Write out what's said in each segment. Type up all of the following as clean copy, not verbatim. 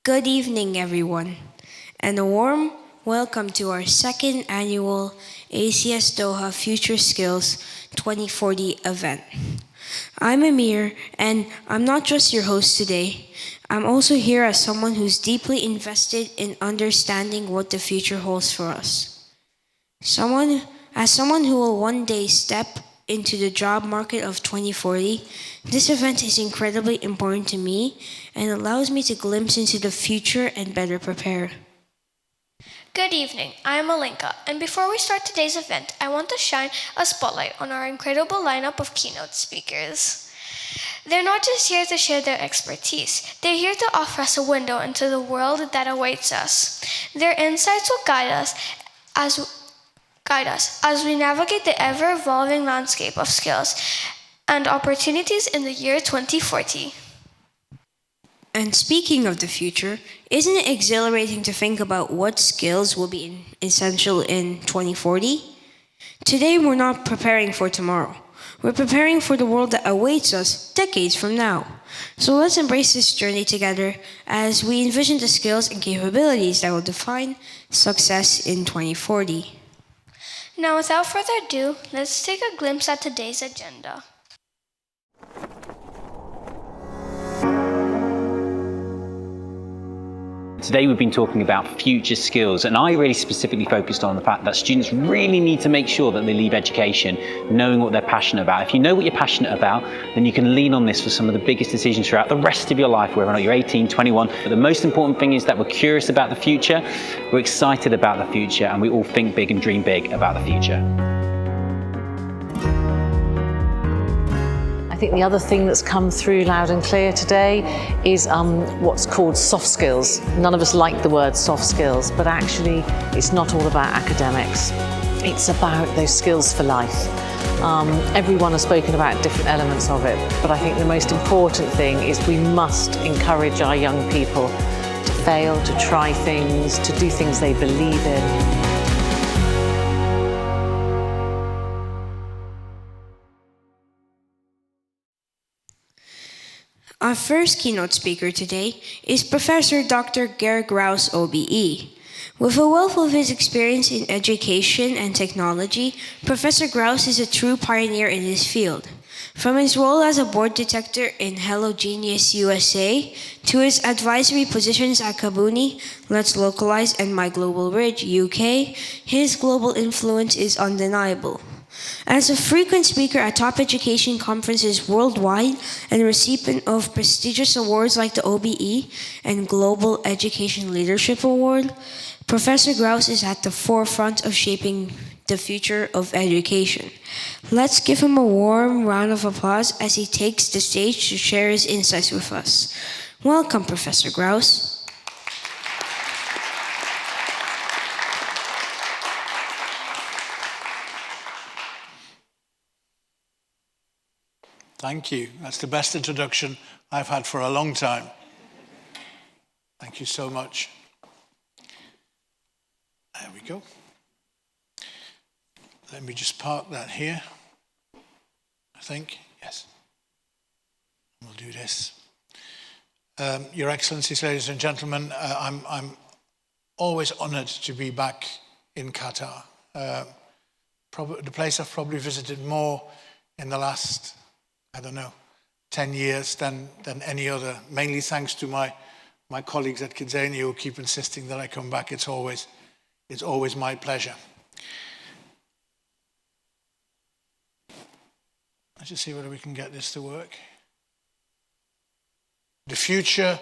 Good evening, everyone, and a warm welcome to our second annual ACS Doha Future Skills 2040 event. I'm Amir, and I'm not just your host today. I'm also here as someone who's deeply invested in understanding what the future holds for us. As someone who will one day step into the job market of 2040, this event is incredibly important to me and allows me to glimpse into the future and better prepare. Good evening, I am Alinka, and before we start today's event, I want to shine a spotlight on our incredible lineup of keynote speakers. They're not just here to share their expertise, they're here to offer us a window into the world that awaits us. Their insights will guide us as we navigate the ever-evolving landscape of skills and opportunities in the year 2040. And speaking of the future, isn't it exhilarating to think about what skills will be essential in 2040? Today, we're not preparing for tomorrow. We're preparing for the world that awaits us decades from now. So let's embrace this journey together as we envision the skills and capabilities that will define success in 2040. Now, without further ado, let's take a glimpse at today's agenda. Today we've been talking about future skills, and I really specifically focused on the fact that students really need to make sure that they leave education knowing what they're passionate about. If you know what you're passionate about, then you can lean on this for some of the biggest decisions throughout the rest of your life, whether or not you're 18, 21. But the most important thing is that we're curious about the future, we're excited about the future, and we all think big and dream big about the future. I think the other thing that's come through loud and clear today is what's called soft skills. None of us like the word soft skills, but actually it's not all about academics. It's about those skills for life. Everyone has spoken about different elements of it, but I think the most important thing is we must encourage our young people to fail, to try things, to do things they believe in. Our first keynote speaker today is Professor Dr. GER GRAUS, OBE. With a wealth of his experience in education and technology, Professor Grauss is a true pioneer in his field. From his role as a board detector in Hello Genius USA to his advisory positions at Kabuni, Let's Localize, and My Global Ridge UK, his global influence is undeniable. As a frequent speaker at top education conferences worldwide and recipient of prestigious awards like the OBE and Global Education Leadership Award, Professor Grauss is at the forefront of shaping the future of education. Let's give him a warm round of applause as he takes the stage to share his insights with us. Welcome, Professor Grauss. Thank you. That's the best introduction I've had for a long time. Thank you so much. There we go. Let me just park that here. I think, yes. We'll do this. Your Excellencies, ladies and gentlemen, I'm always honored to be back in Qatar. The place I've probably visited more in the last 10 years than any other, mainly thanks to my colleagues at Kidzania who keep insisting that I come back. It's always my pleasure. Let's just see whether we can get this to work. The future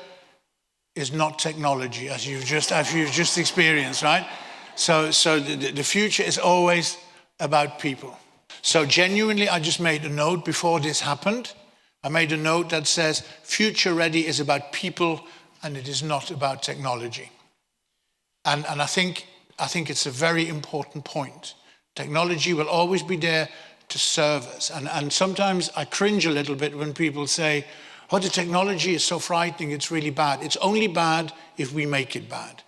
is not technology, as you've just experienced, right? So the future is always about people. So genuinely, I just made a note before this happened. I made a note that says, future ready is about people and it is not about technology. And I think it's a very important point. Technology will always be there to serve us. And sometimes I cringe a little bit when people say, oh, the technology is so frightening, it's really bad. It's only bad if we make it bad.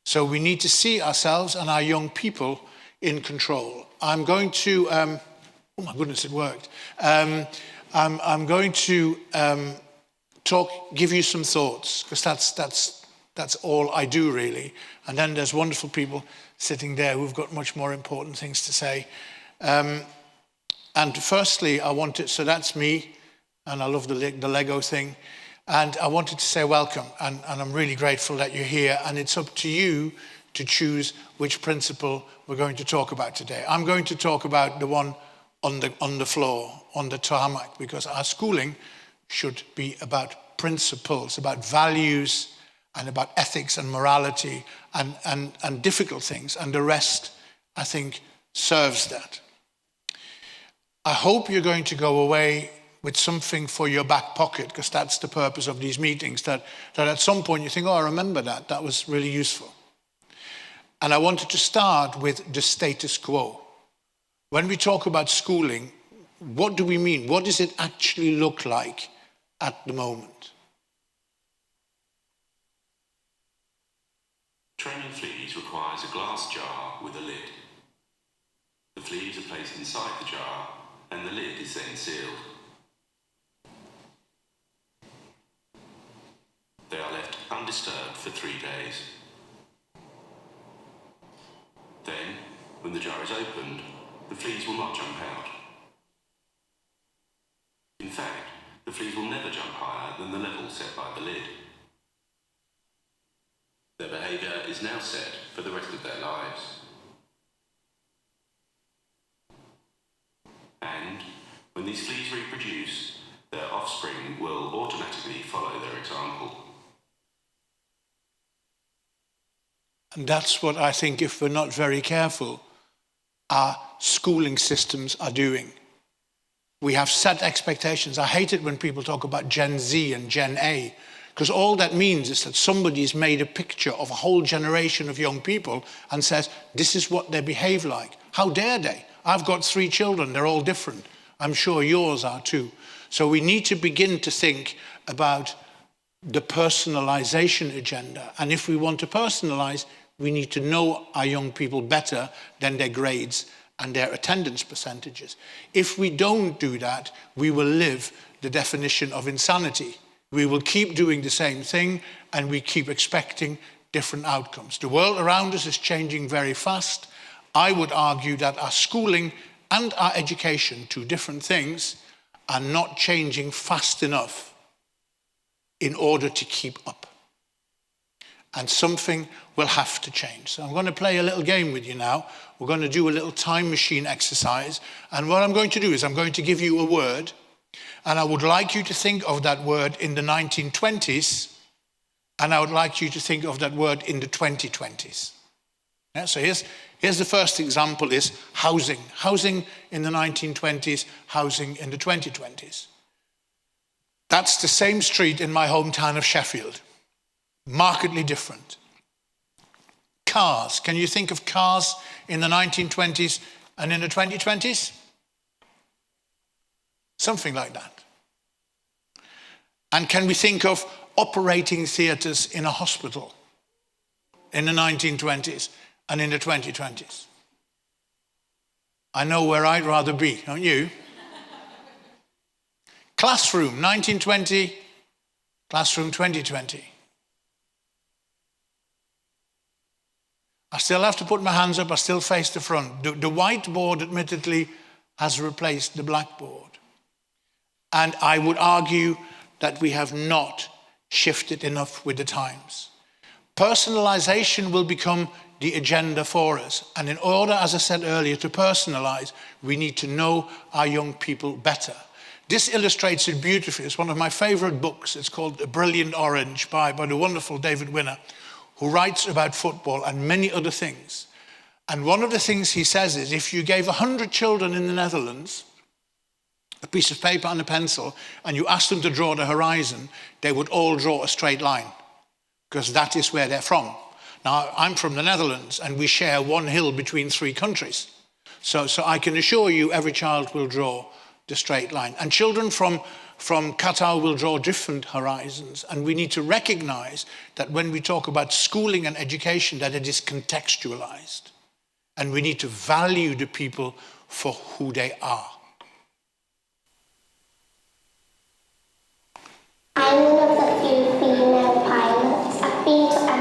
So we need to see ourselves and our young people in control. I'm going to, oh my goodness, it worked. I'm going to give you some thoughts, because that's That's all I do, really. And then there's wonderful people sitting there who've got much more important things to say. And firstly, so that's me, and I love the Lego thing. And I wanted to say welcome, and I'm really grateful that you're here. And it's up to you to choose which principle we're going to talk about today. I'm going to talk about the one on the floor, on the tarmac, because our schooling should be about principles, about values, and about ethics and morality and difficult things. And the rest, I think, serves that. I hope you're going to go away with something for your back pocket, because that's the purpose of these meetings, that at some point you think, oh, I remember that. That was really useful. And I wanted to start with the status quo. When we talk about schooling, what do we mean? What does it actually look like at the moment? Training fleas requires a glass jar with a lid. The fleas are placed inside the jar and the lid is then sealed. They are left undisturbed for 3 days. Then, when the jar is opened, the fleas will not jump out. In fact, the fleas will never jump higher than the level set by the lid. Their behaviour is now set for the rest of their lives. And when these fleas reproduce, their offspring will automatically follow their example. And that's what I think, if we're not very careful, our schooling systems are doing. We have set expectations. I hate it when people talk about Gen Z and Gen A, because all that means is that somebody's made a picture of a whole generation of young people and says, this is what they behave like. How dare they? I've got 3 children, they're all different. I'm sure yours are too. So we need to begin to think about the personalization agenda. And if we want to personalize, we need to know our young people better than their grades and their attendance percentages. If we don't do that, we will live the definition of insanity. We will keep doing the same thing and we keep expecting different outcomes. The world around us is changing very fast. I would argue that our schooling and our education, 2 different things, are not changing fast enough in order to keep up. And something will have to change. So I'm going to play a little game with you now. We're going to do a little time machine exercise. And what I'm going to do is I'm going to give you a word, and I would like you to think of that word in the 1920s, and I would like you to think of that word in the 2020s. Yeah, so here's the first example, is housing. Housing in the 1920s, housing in the 2020s. That's the same street in my hometown of Sheffield. Markedly different. Cars. Can you think of cars in the 1920s and in the 2020s? Something like that. And can we think of operating theatres in a hospital in the 1920s and in the 2020s? I know where I'd rather be, don't you? Classroom, 1920, classroom 2020. I still have to put my hands up, I still face the front. The whiteboard, admittedly, has replaced the blackboard. And I would argue that we have not shifted enough with the times. Personalization will become the agenda for us. And in order, as I said earlier, to personalize, we need to know our young people better. This illustrates it beautifully. It's one of my favorite books. It's called A Brilliant Orange by the wonderful David Winner, who writes about football and many other things. And one of the things he says is, if you gave 100 children in the Netherlands a piece of paper and a pencil and you asked them to draw the horizon, they would all draw a straight line, because that is where they're from. Now, I'm from the Netherlands and we share one hill between 3 countries. So I can assure you every child will draw the straight line. And children from Qatar will draw different horizons. And we need to recognize that when we talk about schooling and education, that it is contextualized. And we need to value the people for who they are. I'm one of the few female pilots. I've been to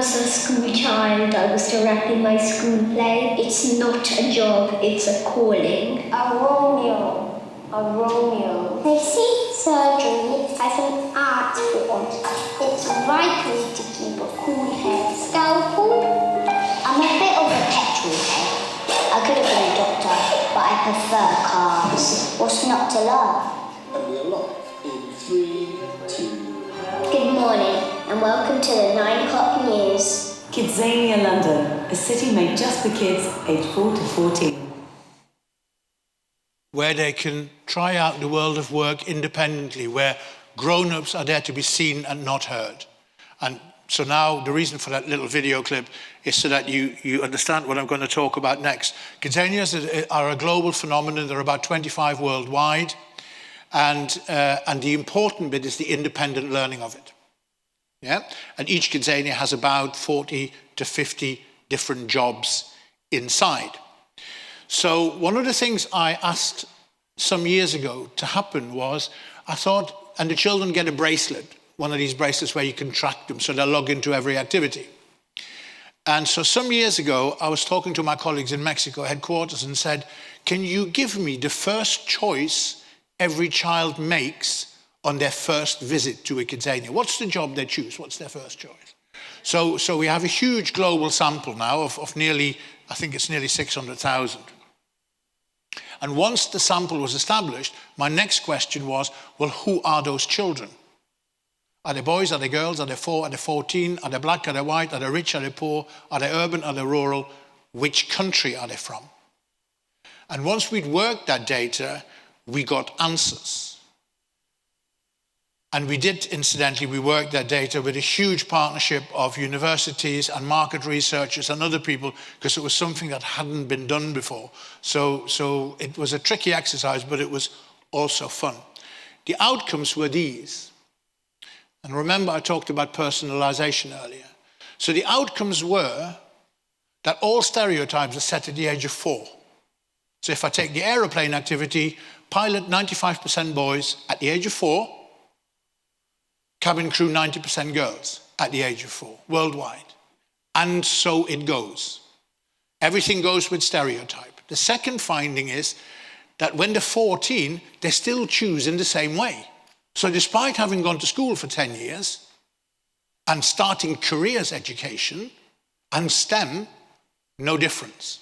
was a school child, I was directing my school play. It's not a job, it's a calling. A Romeo. They see surgery as an art form. It's vital to keep a cool head. Scalpel. I'm a bit of a petrol head. I could have been a doctor, but I prefer cars. What's not to love? And we are live in 3, 2... Good morning, and welcome to the 9 o'clock news. Kidzania, London, a city made just for kids aged 4 to 14. Where they can try out the world of work independently, where grown-ups are there to be seen and not heard. And so now the reason for that little video clip is so that you understand what I'm going to talk about next. Kidzanias are a global phenomenon. There are about 25 worldwide. And the important bit is the independent learning of it. Yeah? And each Kidzania has about 40 to 50 different jobs inside. So one of the things I asked some years ago to happen was, I thought, and the children get a bracelet, one of these bracelets where you can track them so they'll log into every activity. And so some years ago, I was talking to my colleagues in Mexico headquarters and said, can you give me the first choice every child makes on their first visit to a Kidzania? What's the job they choose? What's their first choice? So we have a huge global sample now of nearly, I think it's nearly 600,000. And once the sample was established, my next question was, well, who are those children? Are they boys? Are they girls? Are they 4? Are they 14? Are they black? Are they white? Are they rich? Are they poor? Are they urban? Are they rural? Which country are they from? And once we'd worked that data, we got answers. And we did, incidentally, we worked that data with a huge partnership of universities and market researchers and other people, because it was something that hadn't been done before. So it was a tricky exercise, but it was also fun. The outcomes were these. And remember, I talked about personalization earlier. So the outcomes were that all stereotypes are set at the age of 4. So if I take the aeroplane activity, pilot 95% boys at the age of 4, cabin crew 90% girls at the age of 4, worldwide. And so it goes. Everything goes with stereotype. The second finding is that when they're 14, they still choose in the same way. So despite having gone to school for 10 years and starting careers education and STEM, no difference.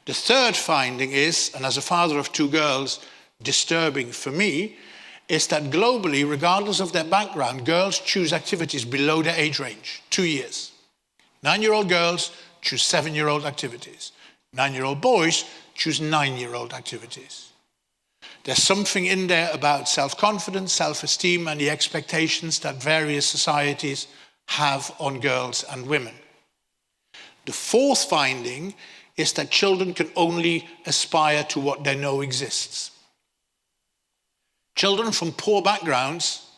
The third finding is, and as a father of 2 girls, disturbing for me, is that globally, regardless of their background, girls choose activities below their age range, 2 years. 9-year-old girls choose 7-year-old activities. 9-year-old boys choose 9-year-old activities. There's something in there about self-confidence, self-esteem, and the expectations that various societies have on girls and women. The fourth finding is that children can only aspire to what they know exists. Children from poor backgrounds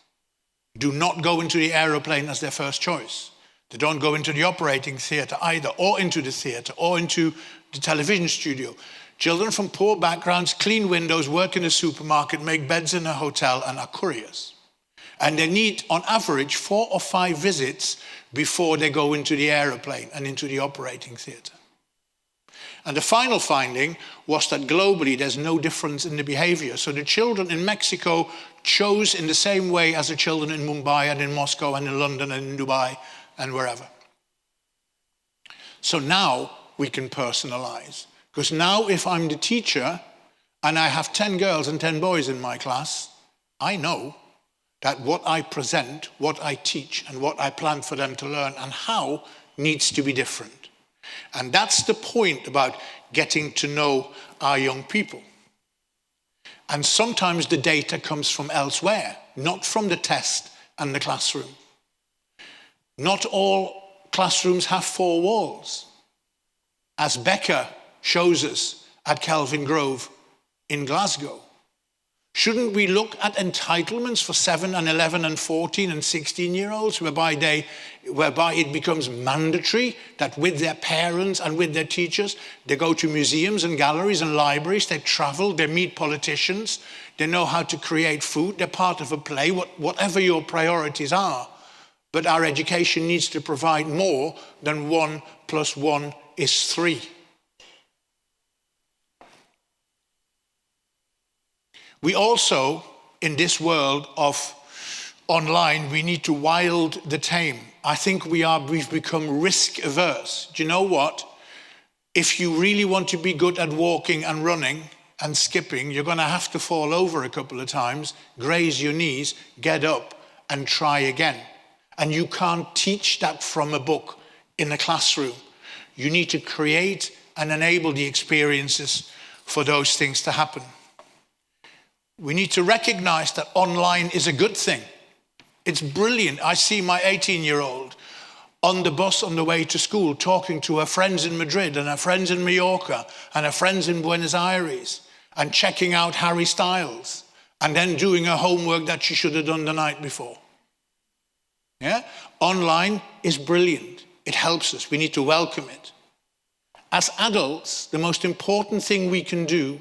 do not go into the aeroplane as their first choice. They don't go into the operating theatre either, or into the theatre, or into the television studio. Children from poor backgrounds clean windows, work in a supermarket, make beds in a hotel, and are couriers. And they need, on average, 4 or 5 visits before they go into the aeroplane and into the operating theatre. And the final finding was that globally there's no difference in the behavior. So the children in Mexico chose in the same way as the children in Mumbai and in Moscow and in London and in Dubai and wherever. So now we can personalize. Because now if I'm the teacher and I have 10 girls and 10 boys in my class, I know that what I present, what I teach, and what I plan for them to learn and how needs to be different. And that's the point about getting to know our young people. And sometimes the data comes from elsewhere, not from the test and the classroom. Not all classrooms have 4 walls. As Becker shows us at Kelvin Grove in Glasgow. Shouldn't we look at entitlements for 7 and 11 and 14 and 16-year-olds whereby it becomes mandatory that with their parents and with their teachers, they go to museums and galleries and libraries, they travel, they meet politicians, they know how to create food, they're part of a play, whatever your priorities are. But our education needs to provide more than 1 + 1 is 3. We also, in this world of online, we need to wild the tame. I think we've become risk averse. Do you know what? If you really want to be good at walking and running and skipping, you're going to have to fall over a couple of times, graze your knees, get up and try again. And you can't teach that from a book in a classroom. You need to create and enable the experiences for those things to happen. We need to recognize that online is a good thing. It's brilliant. I see my 18-year-old on the bus on the way to school talking to her friends in Madrid and her friends in Mallorca and her friends in Buenos Aires and checking out Harry Styles and then doing her homework that she should have done the night before. Yeah? Online is brilliant. It helps us. We need to welcome it. As adults, the most important thing we can do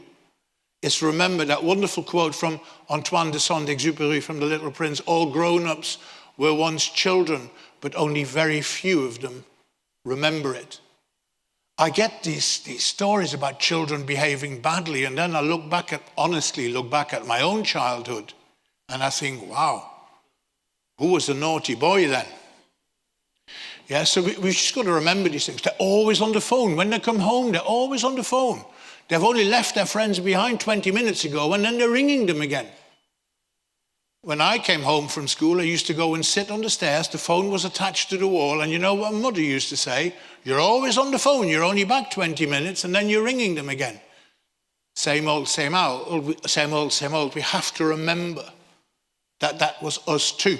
is remember that wonderful quote from Antoine de Saint-Exupéry from The Little Prince: all grown-ups were once children, but only very few of them remember it. I get these stories about children behaving badly, and then I honestly look back at my own childhood, and I think, wow, who was the naughty boy then? Yeah, so we've just got to remember these things. They're always on the phone. When they come home, they're always on the phone. They've only left their friends behind 20 minutes ago, and then they're ringing them again. When I came home from school, I used to go and sit on the stairs. The phone was attached to the wall, and you know what Mother used to say? You're always on the phone. You're only back 20 minutes, and then you're ringing them again. Same old, same old, same old, same old. We have to remember that that was us too.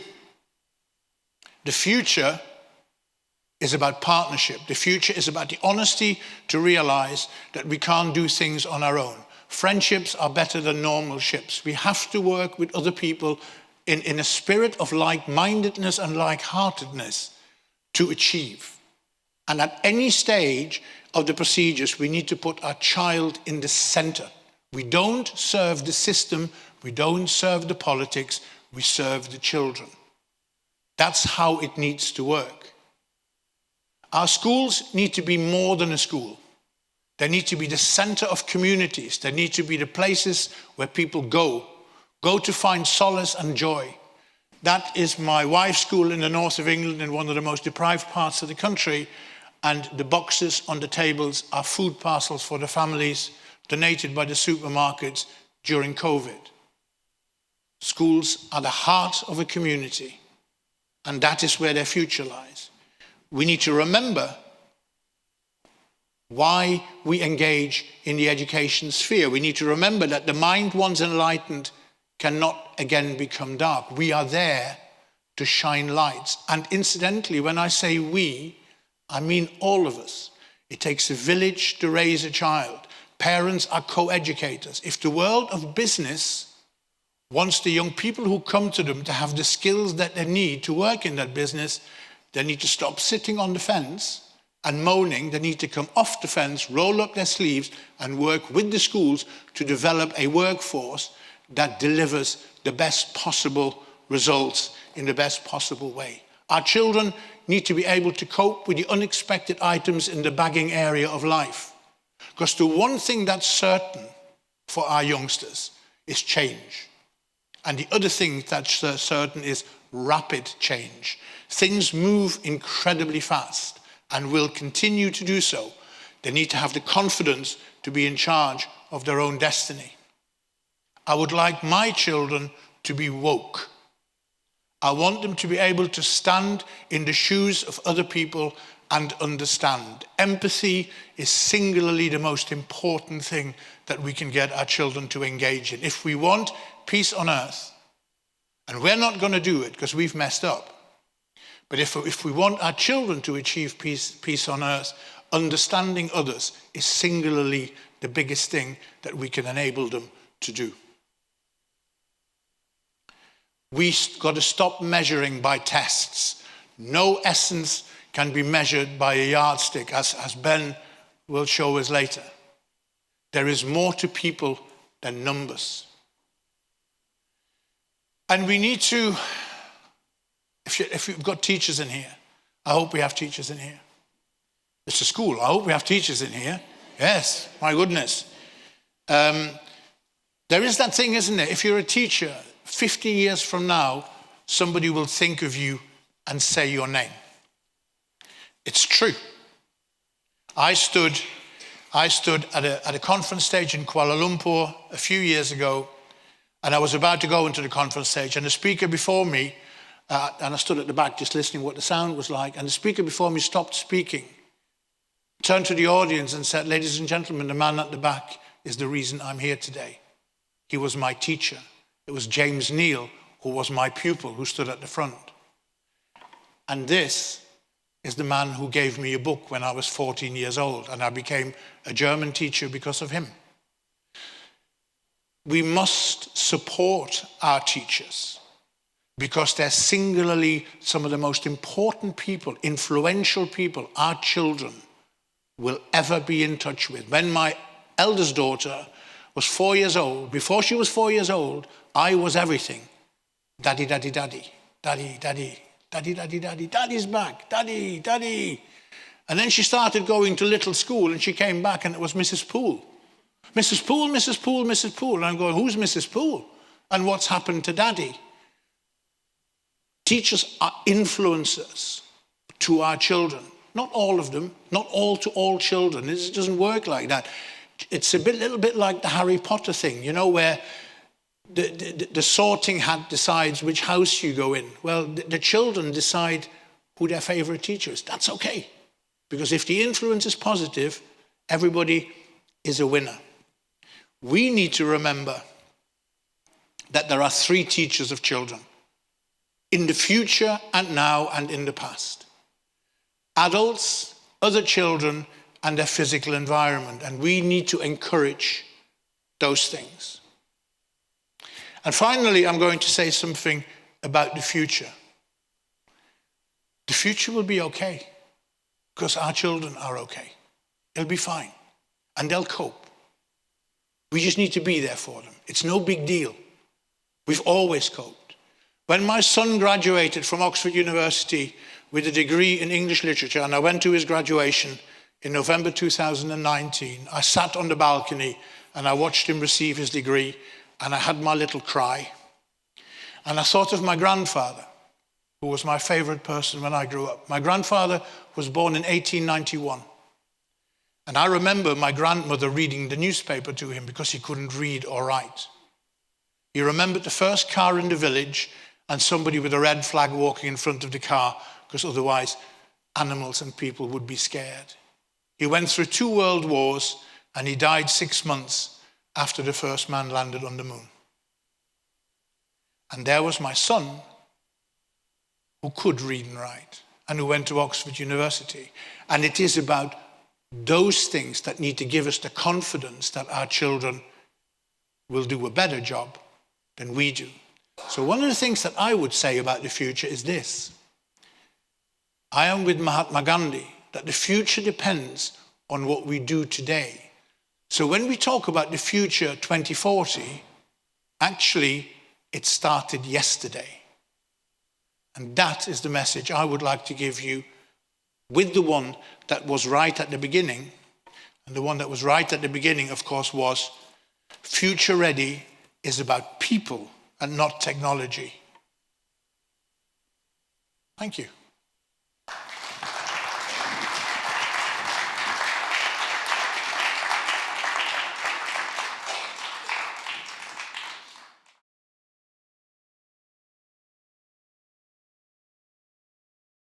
The future is about partnership. The future is about the honesty to realize that we can't do things on our own. Friendships are better than normal ships. We have to work with other people in a spirit of like-mindedness and like-heartedness to achieve. And at any stage of the procedures, we need to put our child in the center. We don't serve the system, we don't serve the politics, we serve the children. That's how it needs to work. Our schools need to be more than a school. They need to be the center of communities. They need to be the places where people go to find solace and joy. That is my wife's school in the north of England, in one of the most deprived parts of the country, and the boxes on the tables are food parcels for the families donated by the supermarkets during COVID. Schools are the heart of a community, and that is where their future lies. We need to remember why we engage in the education sphere. We need to remember that the mind, once enlightened, cannot again become dark. We are there to shine lights. And incidentally, when I say we, I mean all of us. It takes a village to raise a child. Parents are co-educators. If the world of business wants the young people who come to them to have the skills that they need to work in that business, they need to stop sitting on the fence and moaning. They need to come off the fence, roll up their sleeves, and work with the schools to develop a workforce that delivers the best possible results in the best possible way. Our children need to be able to cope with the unexpected items in the bagging area of life. Because the one thing that's certain for our youngsters is change. And the other thing that's certain is rapid change. Things move incredibly fast and will continue to do so. They need to have the confidence to be in charge of their own destiny. I would like my children to be woke. I want them to be able to stand in the shoes of other people and understand. Empathy is singularly the most important thing that we can get our children to engage in. If we want peace on earth, and we're not going to do it because we've messed up, but if we want our children to achieve peace on earth, understanding others is singularly the biggest thing that we can enable them to do. We've got to stop measuring by tests. No essence can be measured by a yardstick, as Ben will show us later. There is more to people than numbers. And we need to If you've got teachers in here, I hope we have teachers in here. It's a school. I hope we have teachers in here. Yes, my goodness. There is that thing, isn't there? If you're a teacher, 50 years from now, somebody will think of you and say your name. It's true. I stood at a conference stage in Kuala Lumpur a few years ago, and I was about to go into the conference stage, and the speaker before me, and I stood at the back just listening what the sound was like, and the speaker before me stopped speaking, turned to the audience and said, "Ladies and gentlemen, the man at the back is the reason I'm here today. He was my teacher. It was James Neal, who was my pupil, who stood at the front. And this is the man who gave me a book when I was 14 years old, and I became a German teacher because of him." We must support our teachers because they're singularly some of the most important people, influential people our children will ever be in touch with. When my eldest daughter was 4 years old, before she was 4 years old, I was everything. Daddy, daddy, daddy, daddy, daddy, daddy, daddy, daddy, daddy's back, daddy, daddy. And then she started going to little school, and she came back and it was Mrs. Poole. Mrs. Poole, Mrs. Poole, Mrs. Poole. And I'm going, who's Mrs. Poole? And what's happened to daddy? Teachers are influencers to our children. Not all of them, not all to all children. It doesn't work like that. It's a little bit like the Harry Potter thing, you know, where the sorting hat decides which house you go in. Well, the children decide who their favorite teacher is. That's okay. Because if the influence is positive, everybody is a winner. We need to remember that there are 3 teachers of children. In the future and now and in the past. Adults, other children, and their physical environment. And we need to encourage those things. And finally, I'm going to say something about the future. The future will be okay because our children are okay. They'll be fine and they'll cope. We just need to be there for them. It's no big deal. We've always coped. When my son graduated from Oxford University with a degree in English literature, and I went to his graduation in November 2019, I sat on the balcony and I watched him receive his degree, and I had my little cry. And I thought of my grandfather, who was my favorite person when I grew up. My grandfather was born in 1891. And I remember my grandmother reading the newspaper to him because he couldn't read or write. He remembered the first car in the village and somebody with a red flag walking in front of the car, because otherwise animals and people would be scared. He went through 2 world wars and he died 6 months after the first man landed on the moon. And there was my son, who could read and write and who went to Oxford University. And it is about those things that need to give us the confidence that our children will do a better job than we do. So one of the things that I would say about the future is this. I am with Mahatma Gandhi, that the future depends on what we do today. So when we talk about the future 2040, actually it started yesterday. And that is the message I would like to give you, with the one that was right at the beginning. And the one that was right at the beginning, of course, was future ready is about people and not technology. Thank you.